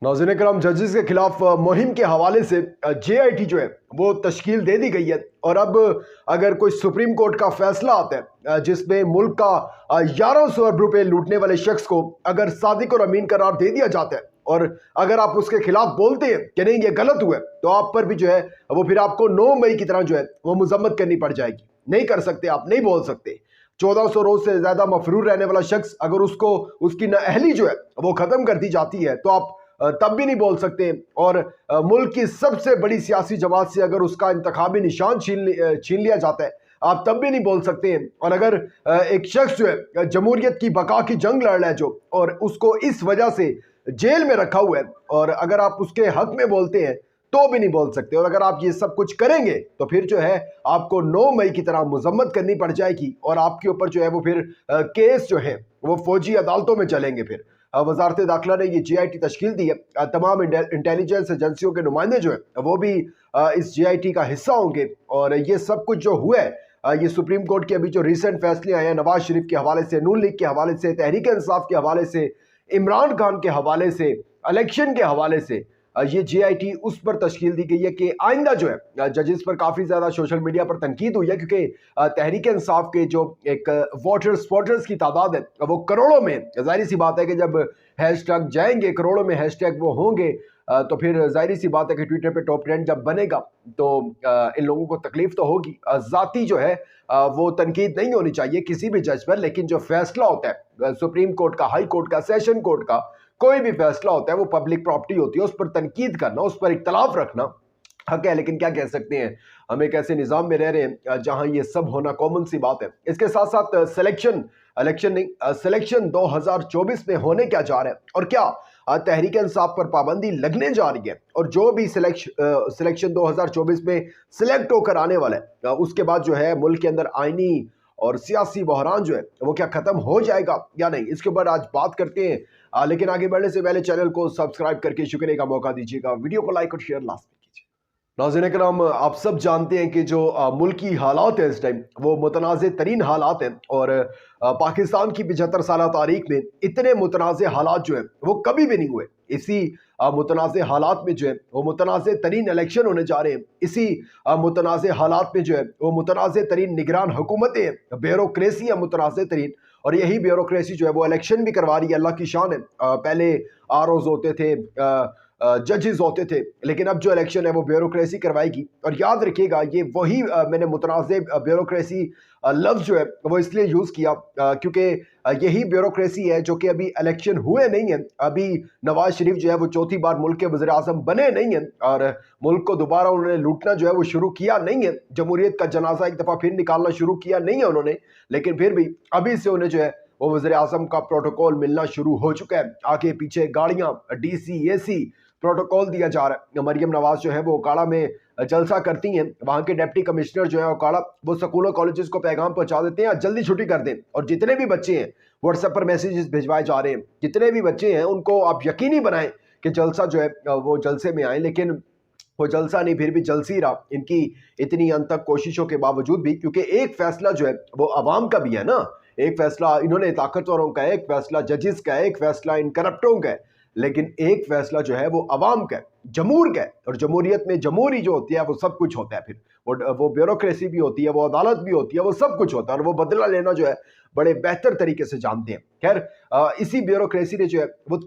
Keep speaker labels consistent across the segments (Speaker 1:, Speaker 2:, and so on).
Speaker 1: नाज़रीन करम, जजेस के खिलाफ मुहिम के हवाले से JIT जो है वो तश्कील दे दी गई है। और अब अगर कोई सुप्रीम कोर्ट का फैसला आता है जिसमें मुल्क का 1100 अरब रुपए लूटने वाले शख्स को अगर सादिक और अमीन करार दे दिया जाता है और अगर आप उसके खिलाफ बोलते हैं कि नहीं ये गलत हुआ है, तो आप पर भी जो है वो फिर आपको 9 मई की तरह जो है वो मजम्मत करनी पड़ जाएगी। नहीं कर सकते, आप नहीं बोल सकते। 1400 रोज से ज्यादा मफरूर रहने वाला शख्स अगर उसको उसकी नाअहली जो है वो खत्म कर दी जाती है तो आप तब भी नहीं बोल सकते। और मुल्क की सबसे बड़ी सियासी जमात से अगर उसका इंतखाबी निशान छीन लिया जाता है, आप तब भी नहीं बोल सकते हैं। और अगर एक शख्स जो है जमहूरियत की बका की जंग लड़ रहा है जो, और उसको इस वजह से जेल में रखा हुआ है, और अगर आप उसके हक में बोलते हैं तो भी नहीं बोल सकते। और अगर आप ये सब कुछ करेंगे तो फिर जो है आपको 9 मई की तरह मजम्मत करनी पड़ जाएगी और आपके ऊपर जो है वो फिर केस जो है वो फौजी अदालतों में चलेंगे। फिर वजारत दाखिला ने ये JIT तश्कील दी है। तमाम इंटेलिजेंस एजेंसियों के नुमाइंदे जो है वो भी इस JIT का हिस्सा होंगे। और ये सब कुछ जो हुआ है, ये सुप्रीम कोर्ट के अभी जो रिसेंट फैसले आए हैं नवाज शरीफ के हवाले से, नून लीग के हवाले से, तहरीक इंसाफ के हवाले से, इमरान खान के हवाले से, इलेक्शन के हवाले से, ये JIT उस पर तश्कील दी गई है कि आइंदा जो है जजेस पर काफ़ी ज़्यादा सोशल मीडिया पर तनकीद हुई है, क्योंकि तहरीक इंसाफ के जो एक वोटर्स की तादाद है वो करोड़ों में। जाहिर सी बात है कि जब हैशटैग जाएंगे, करोड़ों में हैशटैग वो होंगे, तो फिर जाहिर सी बात है कि ट्विटर पे टॉप ट्रेंड जब बनेगा तो इन लोगों को तकलीफ तो होगी। ज़ाती जो है वो तनकीद नहीं होनी चाहिए किसी भी जज पर, लेकिन जो फैसला होता है सुप्रीम कोर्ट का, हाई कोर्ट का, सेशन कोर्ट का, कोई भी फैसला होता है वो पब्लिक प्रॉपर्टी होती है, उस पर तनकीद करना, उस पर इख्तलाफ रखना हक है। लेकिन क्या कह सकते हैं, हम एक ऐसे निज़ाम में रह रहे हैं जहां ये सब होना कॉमन सी बात है। इसके साथ साथ सिलेक्शन 2024 में होने क्या जा रहा है और क्या तहरीक इंसाफ पर पाबंदी लगने जा रही है, और जो भी सिलेक्शन 2024 में सिलेक्ट होकर आने वाला है उसके बाद जो है मुल्क के अंदर आईनी और सियासी बहरान जो है वो क्या खत्म हो जाएगा या नहीं, इसके ऊपर आज बात करते हैं। लेकिन आगे बढ़ने से पहले चैनल को सब्सक्राइब करके शुक्रिया का मौका दीजिएगा, वीडियो को लाइक और शेयर लास्ट में कीजिए। नाज़रीन करम, आप सब जानते हैं कि जो मुल्की हालात है इस टाइम वो मुतनाज़े तरीन हालात हैं। और पाकिस्तान की 75 साल तारीख में इतने मुतनाज़े हालात जो है वो कभी भी नहीं हुए। इसी मुतनाज़े हालात में जो है वो मुतनाज़े तरीन इलेक्शन होने जा रहे हैं। इसी मुतनाज़े हालात में जो है वो मुतनाज़े तरीन निगरान हुकूमतें हैं, ब्यूरोक्रेसी है मुतनाज़े तरीन, और यही ब्यूरोक्रेसी जो है वो इलेक्शन भी करवा रही है। अल्लाह की शान है। पहले ROs होते थे, जजेस होते थे, लेकिन अब जो इलेक्शन है वो ब्यूरोक्रेसी करवाएगी। और याद रखिएगा ये वही मैंने मुतनाज़े ब्यूरोक्रेसी लफ्ज़ जो है वो इसलिए यूज़ किया क्योंकि यही ब्यूरोक्रेसी है जो कि अभी इलेक्शन हुए नहीं है। अभी नवाज शरीफ जो है वो चौथी बार मुल्क के वज़ीर आज़म बने नहीं हैं और मुल्क को दोबारा उन्होंने लूटना जो है वो शुरू किया नहीं है। जमहूरियत का जनाजा एक दफ़ा फिर निकालना शुरू किया नहीं है उन्होंने, लेकिन फिर भी अभी से उन्हें जो है वो वज़ीर आज़म का प्रोटोकॉल मिलना शुरू हो चुका है। आगे पीछे गाड़ियाँ, DC AC प्रोटोकॉल दिया जा रहा है। मरियम नवाज जो है वो ओकाड़ा में जलसा करती हैं, वहाँ के डिप्टी कमिश्नर जो है ओकाड़ा वो स्कूलों कॉलेजेस को पैगाम पहुंचा देते हैं जल्दी छुट्टी कर दें। और जितने भी बच्चे हैं व्हाट्सएप पर मैसेजेस भिजवाए जा रहे हैं, जितने भी बच्चे हैं उनको आप यकीनी बनाएं कि जलसा जो है वो जलसे में आए। लेकिन वो जलसा नहीं, फिर भी जलसी रहा इनकी इतनी अनथक कोशिशों के बावजूद भी, क्योंकि एक फैसला जो है वो अवाम का भी है ना। एक फैसला इन्होंने ताकतवरों का है, एक फैसला जजेस का है, एक फैसला इन करप्टों का है, लेकिन एक फैसला जो है वो अवाम का है, जमहूर का है। और जमहूरियत में जमहूरी जो होती है वो सब कुछ होता है, फिर वो ब्यूरोक्रेसी भी होती है, वो अदालत भी होती है, वो सब कुछ होता है। और वो बदला लेना जो है बड़े बेहतर तरीके से जानते हैं। खैर इसी ब्यूरोक्रेसी ने जो है वो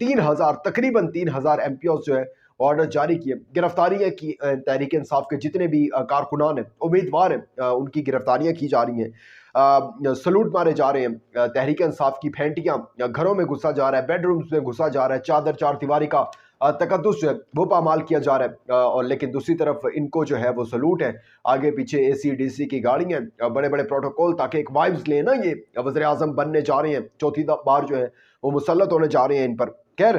Speaker 1: तकरीबन 3000 MPOs जो है ऑर्डर जारी किए, गिरफ्तारियां की। तहरीक इंसाफ के जितने भी कारकुनान हैं, उम्मीदवार हैं, उनकी गिरफ्तारियां की जा रही हैं, सलूट मारे जा रहे हैं। तहरीक इंसाफ की फैंटियां घरों में घुसा जा रहा है, बेडरूम्स में घुसा जा रहा है, चादर चार दीवारी का तकद्दुस जो है वो पामाल किया जा रहा है। और लेकिन दूसरी तरफ इनको जो है वो सलूट है, आगे पीछे AC DC की गाड़ियाँ, बड़े बड़े प्रोटोकॉल, ताकि एक वाइब्स ले ना ये वज़ीर आज़म बनने जा रहे हैं, चौथी बार जो है वो मुसल्लत होने जा रहे हैं इन पर। खैर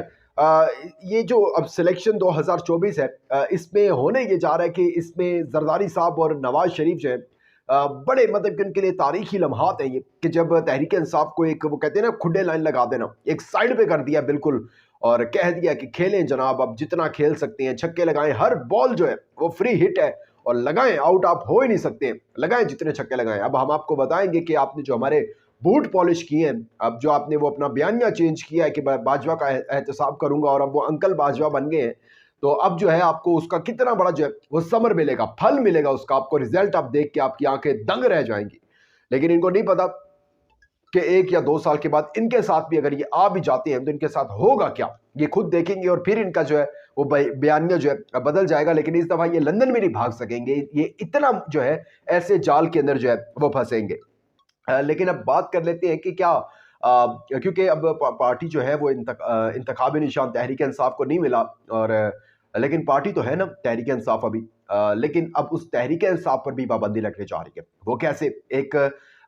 Speaker 1: ये जो अब सिलेक्शन 2024 है इसमें होने ये जा रहा है कि इसमें जरदारी साहब और नवाज शरीफ जो है बड़े मतलब कि उनके लिए तारीखी लम्हात हैं ये, कि जब तहरीक इंसाफ को एक वो कहते हैं ना खुडे लाइन लगा देना, एक साइड पे कर दिया बिल्कुल, और कह दिया कि खेलें जनाब, अब जितना खेल सकते हैं, छक्के लगाएं, हर बॉल जो है वो फ्री हिट है और लगाएं, आउट आप हो ही नहीं सकते, लगाएं जितने छक्के लगाएं। अब हम आपको बताएंगे कि आपने जो हमारे बूट पॉलिश किए हैं, अब जो आपने वो अपना बयानिया चेंज किया है कि बाजवा का एहतसाब करूंगा और अब वो अंकल बाजवा बन गए हैं, तो अब जो है आपको उसका कितना बड़ा जो है वो समर मिलेगा, फल मिलेगा उसका, आपको रिजल्ट आप देख के आपकी आंखें दंग रह जाएंगी। लेकिन इनको नहीं पता कि 1 या 2 साल के बाद इनके साथ भी अगर ये आ भी जाते हैं तो इनके साथ होगा क्या, ये खुद देखेंगे और फिर इनका जो है वो बयानिया जो है बदल जाएगा। लेकिन इस दफा ये लंदन में नहीं भाग सकेंगे, ये इतना जो है ऐसे जाल के अंदर जो है वो फंसेंगे। लेकिन अब बात कर लेते हैं कि क्या क्योंकि अब पार्टी जो है वो इंतखाबी निशान तहरीक इंसाफ को नहीं मिला, और लेकिन पार्टी तो है ना तहरीक इंसाफ अभी, लेकिन अब उस तहरीक इंसाफ पर भी पाबंदी लगने जा रही है। वो कैसे? एक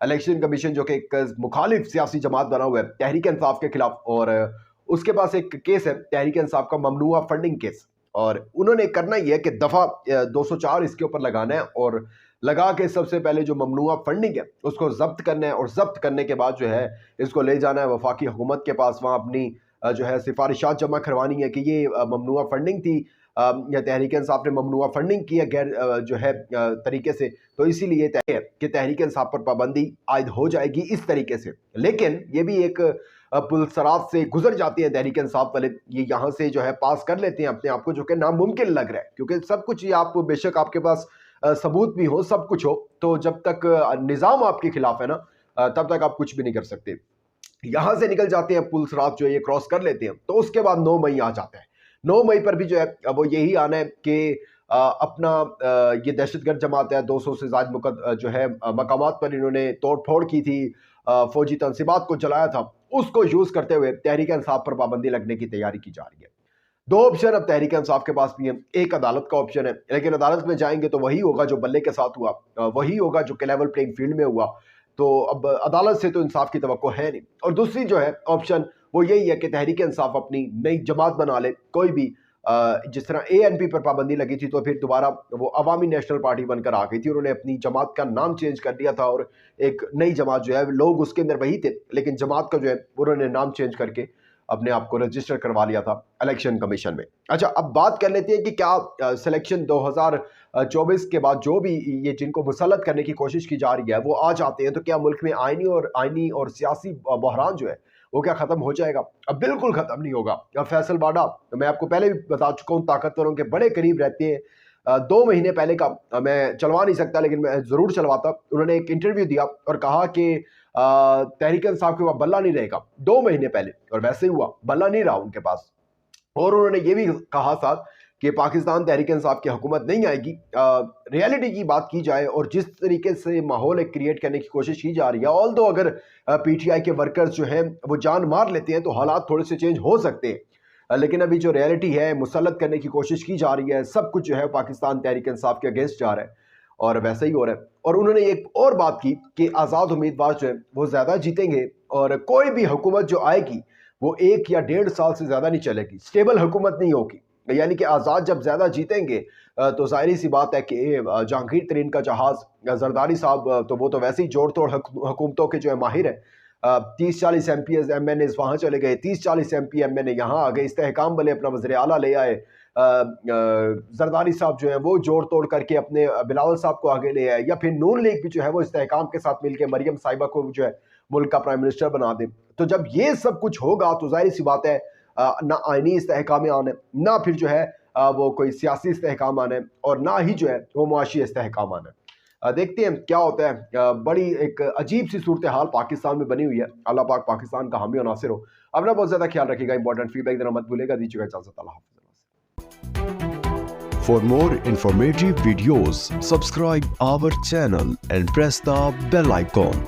Speaker 1: इलेक्शन कमीशन जो कि एक मुखालिफ सियासी जमात बना हुआ है तहरीक इंसाफ के खिलाफ, और उसके पास एक केस है तहरीक इंसाफ का, ममनुआ फंडिंग केस, और उन्होंने करना ही है कि दफ़ा 204 इसके ऊपर लगाना है, और लगा के सबसे पहले जो ममनुआ फंडिंग है उसको जब्त करना है, और जब्त करने के बाद जो है इसको ले जाना है वफाकी हुकूमत के पास, वहाँ अपनी जो है सिफारिशात जमा करवानी है कि ये ममनुआ फंडिंग थी या तहरीक इंसाफ ने ममनुआ फंडिंग की है गैर जो है तरीके से, तो इसीलिए तय है कि तहरीक इंसाफ पर पाबंदी आयद हो जाएगी इस तरीके से। लेकिन ये भी एक पुलसरात से गुजर जाते हैं तहरीक इंसाफ वाले, ये यहाँ से जो है पास कर लेते हैं अपने आप को, जो कि नामुमकिन लग रहा है, क्योंकि सब कुछ ये आप बेशक आपके पास सबूत भी हो, सब कुछ हो, तो जब तक निज़ाम आपके खिलाफ है ना तब तक आप कुछ भी नहीं कर सकते। यहाँ से निकल जाते हैं पुलसरात जो है ये क्रॉस कर लेते हैं, तो उसके बाद 9 मई आ जाता है। 9 मई पर भी जो है वो यही आना है कि अपना ये दहशतगर्द जमात है, 200 से ज़्यादा जो है मकामात पर इन्होंने तोड़ फोड़ की थी, फौजी तनसीबात को जलाया था, उसको यूज़ करते हुए तहरीक इंसाफ पर पाबंदी लगने की तैयारी की जा रही है। 2 ऑप्शन अब तहरीक इंसाफ के पास भी है, एक अदालत का ऑप्शन है, लेकिन अदालत में जाएंगे तो वही होगा जो बल्ले के साथ हुआ, वही होगा जो कि लेवल प्लेइंग फील्ड में हुआ, तो अब अदालत से तो इंसाफ की तवक्को है नहीं। और दूसरी जो है ऑप्शन वो यही है कि तहरीक इंसाफ अपनी नई जमात बना ले, कोई भी जिस तरह ANP पर पाबंदी लगी थी तो फिर दोबारा वो अवामी नेशनल पार्टी बनकर आ गई थी, उन्होंने अपनी जमात का नाम चेंज कर दिया था और एक नई जमात जो है, लोग उसके अंदर वही थे लेकिन जमात का जो है उन्होंने नाम चेंज करके अपने आप को रजिस्टर करवा लिया था इलेक्शन कमीशन में। अच्छा, अब बात कर लेते हैं कि क्या सिलेक्शन 2024 के बाद जो भी ये जिनको मुसल्लत करने की कोशिश की जा रही है वो आ जाते हैं, तो क्या मुल्क में आईनी और सियासी बहरान जो है वो क्या ख़त्म हो जाएगा? अब बिल्कुल ख़त्म नहीं होगा। अब फैसल बाडा, तो मैं आपको पहले भी बता चुका हूँ, ताकतवरों के बड़े करीब रहते हैं। 2 महीने पहले का मैं चलवा नहीं सकता लेकिन मैं ज़रूर चलवाता, उन्होंने एक इंटरव्यू दिया और कहा कि तहरीक इंसाफ के पास बल्ला नहीं रहेगा 2 महीने पहले, और वैसे ही हुआ, बल्ला नहीं रहा उनके पास। और उन्होंने ये भी कहा था कि पाकिस्तान तहरीक इंसाफ की हुकूमत नहीं आएगी। रियलिटी की बात की जाए और जिस तरीके से माहौल एक क्रिएट करने की कोशिश की जा रही है, ऑल दो अगर PTI के वर्कर्स जो हैं वो जान मार लेते हैं तो हालात थोड़े से चेंज हो सकते हैं, लेकिन अभी जो रियलिटी है मुसल्लत करने की कोशिश की जा रही है, सब कुछ जो है पाकिस्तान तहरीक इंसाफ के अगेंस्ट जा रहा है और वैसा ही हो रहा है। और उन्होंने एक और बात की कि आज़ाद उम्मीदवार जो है वो ज़्यादा जीतेंगे और कोई भी हुकूमत जो आएगी वो 1 या 1.5 साल से ज़्यादा नहीं चलेगी, स्टेबल हुकूमत नहीं होगी। यानी कि आज़ाद जब ज़्यादा जीतेंगे तो जाहिर सी बात है कि जहांगीर तरीन का जहाज़ जरदारी साहब तो वो तो वैसे ही जोड़ तोड़ हुकूमतों के जो है माहिर है, 30-40 MPs MNAs वहाँ चले गए, 30-40 MP MNA यहाँ आ गए, इस्तेहकाम वाले अपना वज़ीर आला ले आए, जरदारी साहब जो है वो जोड़ तोड़ करके अपने बिलावल साहब को आगे ले आए, या फिर नून लीग भी जो है वो इस्तेहकाम के साथ मिलकर मरियम साहिबा को जो है मुल्क का प्राइम मिनिस्टर बना दे। तो जब ये सब कुछ होगा तो जाहिर सी बात है ना आईनी इस्तेहकाम आने, ना फिर जो है वो कोई सियासी इस्तेहकाम आने, और ना ही जो है वो मुआशी इस्तेहकाम आने। देखते हैं क्या होता है। बड़ी एक अजीब सी सूरत हाल पाकिस्तान में बनी हुई है। अल्लाह पाक पाकिस्तान का हामी और नासिर हो। अपना बहुत ज़्यादा ख्याल रखिएगा, इंपॉर्टेंट फीडबैक देना मत भूलिएगा। दीजिएगा इजाज़त, अल्लाह हाफ़िज़।
Speaker 2: For more informative videos, subscribe our channel and press the bell icon.